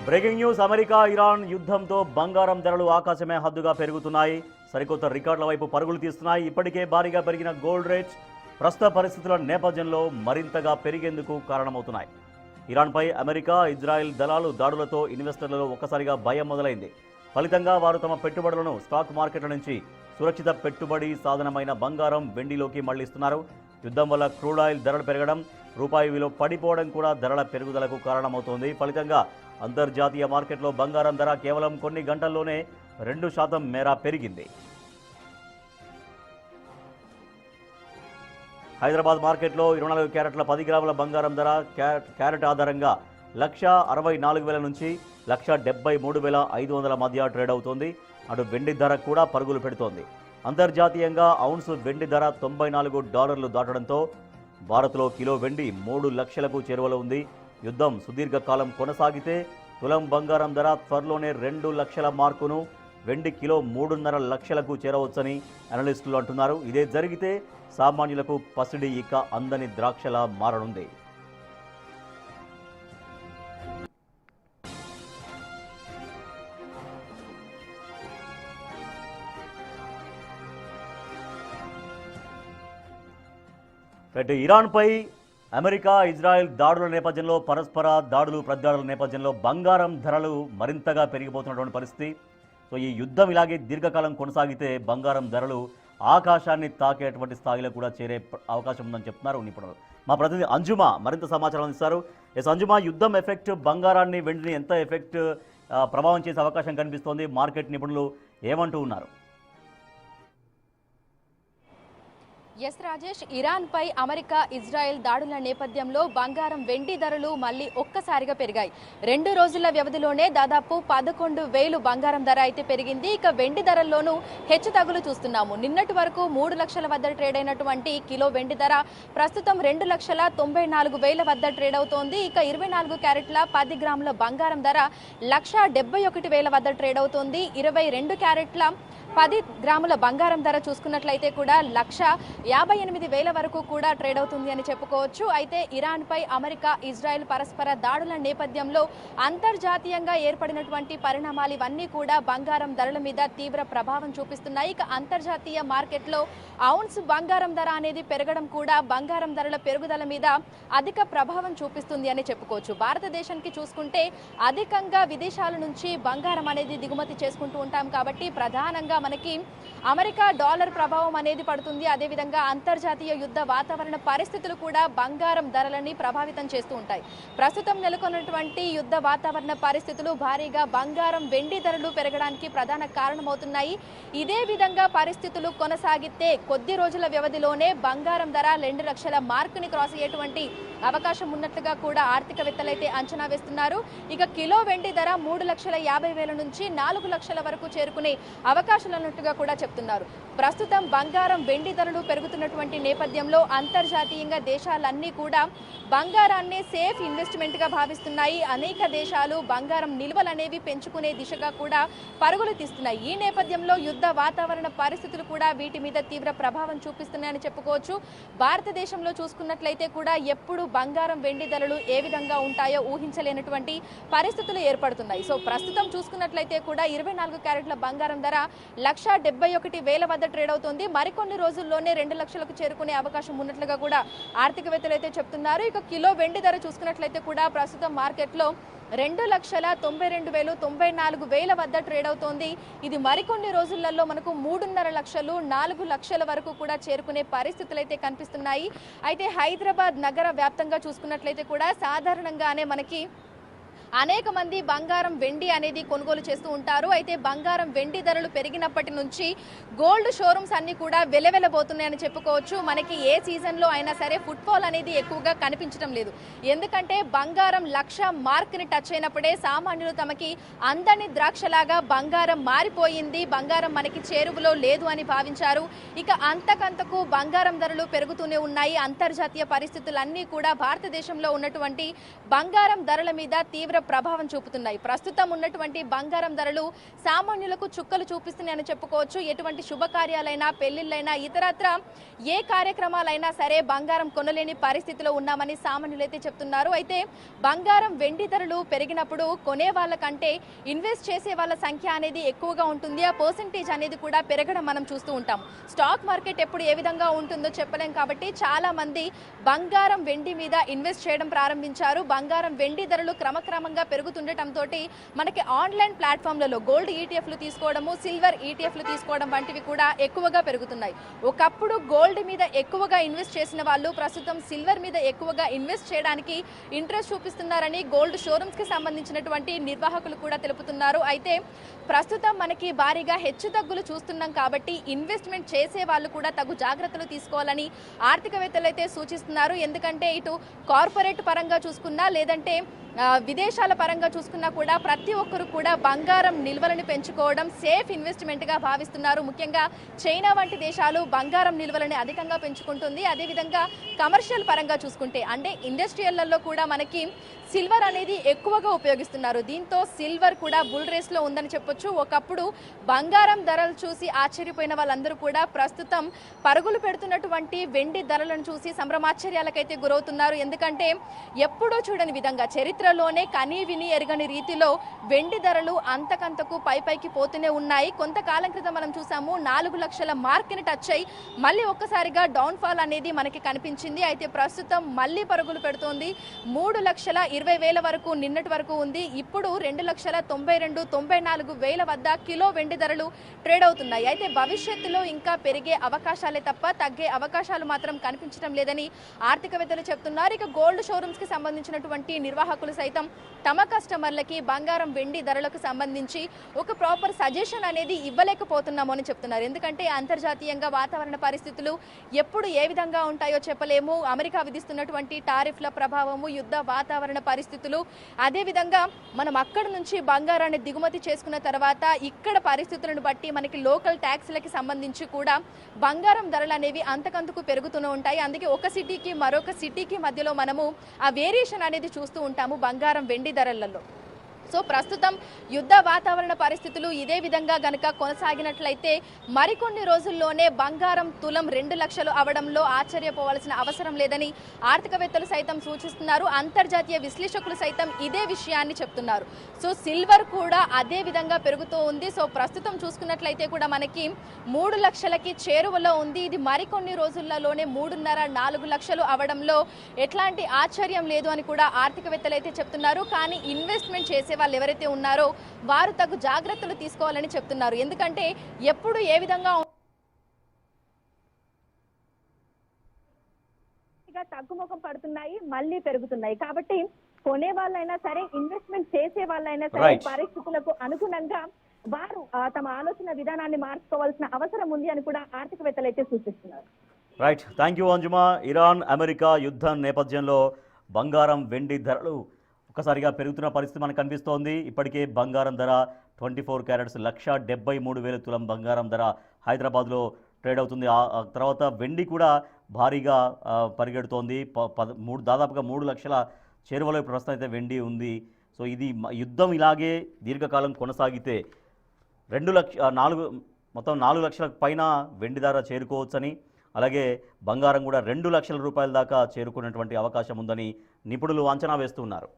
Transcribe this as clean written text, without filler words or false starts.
Breaking news America Iran యుద్ధంతో బంగారం ధరలు ఆకాశమే హద్దుగా పెరుగుతున్నాయి. సరికొత్త రికార్డుల వైపు పరుగులు తీస్తున్నాయి. ఇప్పటికే భారీగా పెరిగిన గోల్డ్ రేట్స్ ప్రస్తుత పరిస్థితుల నేపథ్యంలో మరింతగా పెరిగేందుకు కారణమవుతున్నాయి. ఇరాన్పై అమెరికా, ఇజ్రాయెల్ దళాలు దాడులతో ఇన్వెస్టర్లలో ఒక్కసారిగా భయం మొదలైంది. ఫలితంగా వారు తమ పెట్టుబడులను స్టాక్ మార్కెట్ల నుంచి సురక్షిత పెట్టుబడి సాధనమైన బంగారం, వెండిలోకి మళ్లిస్తున్నారు. యుద్ధం వల్ల క్రూడ్ ఆయిల్ ధరలు పెరగడం, రూపాయి విలువ పడిపోవడం కూడా ధరల పెరుగుదలకు కారణమవుతోంది. ఫలితంగా అంతర్జాతీయ మార్కెట్లో బంగారం ధర కేవలం కొన్ని గంటల్లోనే 2% మేర పెరిగింది. హైదరాబాద్ మార్కెట్లో 24 క్యారెట్ల 10 గ్రాముల బంగారం ధర క్యారెట్ ఆధారంగా 1,64,000 నుంచి 1,73,500 మధ్య ట్రేడ్ అవుతోంది. అటు వెండి ధర కూడా పరుగులు పెడుతోంది. అంతర్జాతీయంగా ఔన్స్ వెండి ధర $94 దాటడంతో భారత్లో కిలో వెండి 3 లక్షలకు చేరువలో ఉంది. యుద్ధం సుదీర్ఘకాలం కొనసాగితే తులం బంగారం ధర త్వరలోనే 2 లక్షల మార్కును, వెండి కిలో 3.5 లక్షలకు చేరవచ్చని అనలిస్టులు అంటున్నారు. ఇదే జరిగితే సామాన్యులకు పసిడి ఇక అందని ద్రాక్షలా మారనుంది. ఇరాన్పై అమెరికా, ఇజ్రాయెల్ దాడుల నేపథ్యంలో, పరస్పర దాడులు ప్రతిదాడుల నేపథ్యంలో బంగారం ధరలు మరింతగా పెరిగిపోతున్నటువంటి పరిస్థితి. సో ఈ యుద్ధం ఇలాగే దీర్ఘకాలం కొనసాగితే బంగారం ధరలు ఆకాశాన్ని తాకేటువంటి స్థాయిలో కూడా చేరే అవకాశం ఉందని చెప్తున్నారు నిపుణులు. మా ప్రతినిధి అంజుమా మరింత సమాచారం అందిస్తారు. అంజుమా, యుద్ధం ఎఫెక్ట్ బంగారాన్ని, వెండిని ఎంత ఎఫెక్ట్ ప్రభావం చేసే అవకాశం కనిపిస్తోంది? మార్కెట్ నిపుణులు ఏమంటూ ఉన్నారు? ఎస్ రాజేష్, ఇరాన్పై అమెరికా, ఇజ్రాయెల్ దాడుల నేపథ్యంలో బంగారం, వెండి ధరలు మళ్ళీ ఒక్కసారిగా పెరిగాయి. 2 రోజుల వ్యవధిలోనే దాదాపు 11,000 బంగారం ధర అయితే పెరిగింది. ఇక వెండి ధరల్లోనూ హెచ్చు తగులు చూస్తున్నాము. నిన్నటి వరకు 3 లక్షల వద్ద ట్రేడ్ అయినటువంటి కిలో వెండి ధర ప్రస్తుతం 2,94,000 వద్ద ట్రేడ్ అవుతోంది. ఇక 24 క్యారెట్ల 10 గ్రాముల బంగారం ధర 1,71,000 వద్ద ట్రేడ్ అవుతోంది. 22 క్యారెట్ల 10 గ్రాముల బంగారం ధర చూసుకున్నట్లయితే కూడా 1,58,000 వరకు కూడా ట్రేడ్ అవుతుంది అని చెప్పుకోవచ్చు. అయితే ఇరాన్పై అమెరికా, ఇజ్రాయెల్ పరస్పర దాడుల నేపథ్యంలో అంతర్జాతీయంగా ఏర్పడినటువంటి పరిణామాలు ఇవన్నీ కూడా బంగారం ధరల మీద తీవ్ర ప్రభావం చూపిస్తున్నాయి. ఇక అంతర్జాతీయ మార్కెట్లో ఔన్స్ బంగారం ధర అనేది పెరగడం కూడా బంగారం ధరల పెరుగుదల మీద అధిక ప్రభావం చూపిస్తుంది అని చెప్పుకోవచ్చు. భారతదేశానికి చూసుకుంటే అధికంగా విదేశాల నుంచి బంగారం అనేది దిగుమతి చేసుకుంటూ ఉంటాం కాబట్టి ప్రధానంగా మనకి అమెరికా డాలర్ ప్రభావం అనేది పడుతుంది. అదేవిధంగా అంతర్జాతీయ యుద్ధ వాతావరణ పరిస్థితులు కూడా బంగారం ధరలని ప్రభావితం చేస్తూ ఉంటాయి. ప్రస్తుతం నెలకొన్నటువంటి యుద్ధ వాతావరణ పరిస్థితులు భారీగా బంగారం, వెండి ధరలు పెరగడానికి ప్రధాన కారణమవుతున్నాయి. ఇదే విధంగా పరిస్థితులు కొనసాగితే కొద్ది రోజుల వ్యవధిలోనే బంగారం ధర 2 లక్షల మార్కుని క్రాస్ అయ్యేటువంటి అవకాశం ఉన్నట్లుగా కూడా ఆర్థికవేత్తలైతే అంచనా వేస్తున్నారు. ఇక కిలో వెండి ధర 3,50,000 నుంచి 4 లక్షల వరకు చేరుకునే అవకాశాలు ఉన్నట్టుగా కూడా చెప్తున్నారు. ప్రస్తుతం బంగారం, వెండి ధరలు పెరుగుతున్నటువంటి నేపథ్యంలో అంతర్జాతీయంగా దేశాలన్నీ కూడా బంగారాన్ని సేఫ్ ఇన్వెస్ట్మెంట్ గా భావిస్తున్నాయి. అనేక దేశాలు బంగారం నిల్వలు అనేవి పెంచుకునే దిశగా కూడా పరుగులు తీస్తున్నాయి. ఈ నేపథ్యంలో యుద్ధ వాతావరణ పరిస్థితులు కూడా వీటి మీద తీవ్ర ప్రభావం చూపిస్తున్నాయని చెప్పుకోవచ్చు. భారతదేశంలో చూసుకున్నట్లయితే కూడా ఎప్పుడు బంగారం, వెండి ధరలు ఏ విధంగా ఉంటాయో ఊహించలేనటువంటి పరిస్థితులు ఏర్పడుతున్నాయి. సో ప్రస్తుతం చూసుకున్నట్లయితే కూడా 24 క్యారెట్ల బంగారం ధర 1,71,000 వద్ద ట్రేడ్ అవుతుంది. మరికొన్ని రోజుల్లోనే 2 లక్షలకు చేరుకునే అవకాశం ఉన్నట్లుగా కూడా ఆర్థికవేత్తలు అయితే చెప్తున్నారు. ఇక కిలో వెండి ధర చూసుకున్నట్లయితే కూడా ప్రస్తుతం మార్కెట్లో 2,92,094 వద్ద ట్రేడ్ అవుతోంది. ఇది మరికొన్ని రోజులలో మనకు 3.5 లక్షలు, 4 లక్షల వరకు కూడా చేరుకునే పరిస్థితులు అయితే కనిపిస్తున్నాయి. అయితే హైదరాబాద్ నగర వ్యాప్తంగా చూసుకున్నట్లయితే కూడా సాధారణంగానే మనకి అనేక మంది బంగారం, వెండి అనేది కొనుగోలు చేస్తూ ఉంటారు. అయితే బంగారం, వెండి ధరలు పెరిగినప్పటి నుంచి గోల్డ్ షోరూమ్స్ అన్ని కూడా వెలవెలబోతున్నాయని చెప్పుకోవచ్చు. మనకి ఏ సీజన్లో అయినా సరే ఫుట్ఫాల్ అనేది ఎక్కువగా కనిపించడం లేదు. ఎందుకంటే బంగారం 1,00,000 మార్క్ని టచ్ అయినప్పుడే సామాన్యులు తమకి అందని ద్రాక్షలాగా బంగారం మారిపోయింది, బంగారం మనకి చేరువలో లేదు అని భావించారు. ఇక అంతకంతకు బంగారం ధరలు పెరుగుతూనే ఉన్నాయి. అంతర్జాతీయ పరిస్థితులన్నీ కూడా భారతదేశంలో ఉన్నటువంటి బంగారం ధరల మీద తీవ్ర ప్రభావం చూపుతున్నాయి. ప్రస్తుతం ఉన్నటువంటి బంగారం ధరలు సామాన్యులకు చుక్కలు చూపిస్తున్నాయని చెప్పుకోవచ్చు. ఎటువంటి శుభకార్యాలైనా, పెళ్లిళ్ళైనా, ఇతరత్ర ఏ కార్యక్రమాలైనా సరే బంగారం కొనలేని పరిస్థితిలో ఉన్నామని సామాన్యులైతే చెప్తున్నారు. అయితే బంగారం, వెండి ధరలు పెరిగినప్పుడు కొనే వాళ్ళకంటే ఇన్వెస్ట్ చేసే వాళ్ళ సంఖ్య అనేది ఎక్కువగా ఉంటుంది. ఆ పర్సెంటేజ్ అనేది కూడా పెరగడం మనం చూస్తూ ఉంటాం. స్టాక్ మార్కెట్ ఎప్పుడు ఏ విధంగా ఉంటుందో చెప్పలేం కాబట్టి చాలా మంది బంగారం, వెండి మీద ఇన్వెస్ట్ చేయడం ప్రారంభించారు. బంగారం, వెండి ధరలు క్రమక్రమంగా పెరుగుతుండటంతో మనకి ఆన్లైన్ ప్లాట్ఫామ్లలో గోల్డ్ ఈటీఎఫ్లు తీసుకోవడము, సిల్వర్ ఈటీఎఫ్లు తీసుకోవడం వంటివి కూడా ఎక్కువగా పెరుగుతున్నాయి. ఒకప్పుడు గోల్డ్ మీద ఎక్కువగా ఇన్వెస్ట్ చేసిన వాళ్ళు ప్రస్తుతం సిల్వర్ మీద ఎక్కువగా ఇన్వెస్ట్ చేయడానికి ఇంట్రెస్ట్ చూపిస్తున్నారని గోల్డ్ షోరూమ్స్ కి సంబంధించినటువంటి నిర్వాహకులు కూడా తెలుపుతున్నారు. అయితే ప్రస్తుతం మనకి భారీగా హెచ్చుతగ్గులు చూస్తున్నాం కాబట్టి ఇన్వెస్ట్మెంట్ చేసే వాళ్ళు కూడా తగు జాగ్రత్తలు తీసుకోవాలని ఆర్థికవేత్తలు అయితే సూచిస్తున్నారు. ఎందుకంటే ఇటు కార్పొరేట్ పరంగా చూసుకున్నా లేదంటే విదేశాల పరంగా చూసుకున్నా కూడా ప్రతి ఒక్కరు కూడా బంగారం నిల్వలను పెంచుకోవడం సేఫ్ ఇన్వెస్ట్మెంట్గా భావిస్తున్నారు. ముఖ్యంగా చైనా వంటి దేశాలు బంగారం నిల్వలని అధికంగా పెంచుకుంటుంది. అదేవిధంగా కమర్షియల్ పరంగా చూసుకుంటే అంటే ఇండస్ట్రియల్లో కూడా మనకి సిల్వర్ అనేది ఎక్కువగా ఉపయోగిస్తున్నారు. దీంతో సిల్వర్ కూడా బుల్ రేస్లో ఉందని చెప్పొచ్చు. ఒకప్పుడు బంగారం ధరలు చూసి ఆశ్చర్యపోయిన వాళ్ళందరూ కూడా ప్రస్తుతం పరుగులు పెడుతున్నటువంటి వెండి ధరలను చూసి సంభ్రమాశ్చర్యాలకైతే గురవుతున్నారు. ఎందుకంటే ఎప్పుడూ చూడని విధంగా చరిత్రలోనే కనీ విని ఎరగని రీతిలో వెండి ధరలు అంతకంతకు పైకి పోతూనే ఉన్నాయి. కొంతకాలం క్రితం మనం చూసాము 4 లక్షల మార్క్ని టచ్ అయ్యి మళ్ళీ ఒక్కసారిగా డౌన్ ఫాల్ అనేది మనకి కనిపించింది. అయితే ప్రస్తుతం మళ్ళీ పరుగులు పెడుతోంది. 3,20,000 వరకు నిన్నటి వరకు ఉంది. ఇప్పుడు 2,92,94,000 వద్ద కిలో వెండి ధరలు ట్రేడ్ అవుతున్నాయి. అయితే భవిష్యత్తులో ఇంకా పెరిగే అవకాశాలే తప్ప తగ్గే అవకాశాలు మాత్రం కనిపించడం లేదని ఆర్థికవేత్తలు చెప్తున్నారు. ఇక గోల్డ్ షోరూమ్స్ కి సంబంధించినటువంటి నిర్వాహకులు సైతం తమ కస్టమర్లకి బంగారం, వెండి ధరలకు సంబంధించి ఒక ప్రాపర్ సజెషన్ అనేది ఇవ్వలేకపోతున్నాము అని చెప్తున్నారు. ఎందుకంటే అంతర్జాతీయంగా వాతావరణ పరిస్థితులు ఎప్పుడు ఏ విధంగా ఉంటాయో చెప్పలేము. అమెరికా విధిస్తున్నటువంటి టారిఫ్ల ప్రభావము, యుద్ధ వాతావరణ పరిస్థితులు, అదేవిధంగా మనం అక్కడి నుంచి బంగారాన్ని దిగుమతి చేసుకున్న తర్వాత ఇక్కడ పరిస్థితులను బట్టి మనకి లోకల్ ట్యాక్స్లకి సంబంధించి కూడా బంగారం ధరలు అనేవి అంతకంతకు పెరుగుతూనే ఉంటాయి. అందుకే ఒక సిటీకి మరొక సిటీకి మధ్యలో మనము ఆ వేరియేషన్ అనేది చూస్తూ ఉంటాము బంగారం, వెండి ధరలలో. సో ప్రస్తుతం యుద్ధ వాతావరణ పరిస్థితులు ఇదే విధంగా గనక కొనసాగినట్లయితే మరికొన్ని రోజుల్లోనే బంగారం తులం 2 లక్షలు అవడంలో ఆశ్చర్యపోవాల్సిన అవసరం లేదని ఆర్థికవేత్తలు సైతం సూచిస్తున్నారు. అంతర్జాతీయ విశ్లేషకులు సైతం ఇదే విషయాన్ని చెప్తున్నారు. సో సిల్వర్ కూడా అదే విధంగా పెరుగుతూ ఉంది. సో ప్రస్తుతం చూసుకున్నట్లయితే కూడా మనకి 3 లక్షలకి చేరువలో ఉంది. ఇది మరికొన్ని రోజులలోనే 3.5-4 లక్షలు అవడంలో ఎట్లాంటి ఆశ్చర్యం లేదు అని కూడా ఆర్థికవేత్తలు అయితే చెప్తున్నారు. కానీ ఇన్వెస్ట్మెంట్ చేసే వాళ్ళు ఎవరైతే ఉన్నారో వారు తగు జాగ్రత్తలు తీసుకోవాలని చెప్తున్నారు. ఎందుకంటే ఎప్పుడు ఏ విధంగా తగ్గుముఖం పడుతున్నాయి, మళ్ళీ పెరుగుతున్నాయి. కాబట్టి కొనే వాళ్ళైనా సరే, ఇన్వెస్ట్మెంట్ చేసే వాళ్ళైనా సరే పరిస్థితులకు అనుగుణంగా వారు తమ ఆలోచన విధానాన్ని మార్చుకోవాల్సిన అవసరం ఉంది అని కూడా ఆర్థికవేత్తలు అయితే సూచిస్తున్నారు. Right, thank you Anjuma. Iran America యుద్ధం నేపథ్యంలో బంగారం, వెండి ధరలు ఒక్కసారిగా పెరుగుతున్న పరిస్థితి మనకు కనిపిస్తోంది. ఇప్పటికే బంగారం ధర 24 క్యారెట్స్ 1,73,000 తులం బంగారం ధర హైదరాబాద్లో ట్రేడ్ అవుతుంది. ఆ తర్వాత వెండి కూడా భారీగా పరిగెడుతోంది. దాదాపుగా 3 లక్షల చేరువలో ప్రస్తుతం అయితే వెండి ఉంది. సో ఇది యుద్ధం ఇలాగే దీర్ఘకాలం కొనసాగితే 4 లక్షలకు పైన వెండి ధర చేరుకోవచ్చని, అలాగే బంగారం కూడా 2 లక్షల రూపాయల దాకా చేరుకునేటువంటి అవకాశం ఉందని నిపుణులు అంచనా వేస్తున్నారు.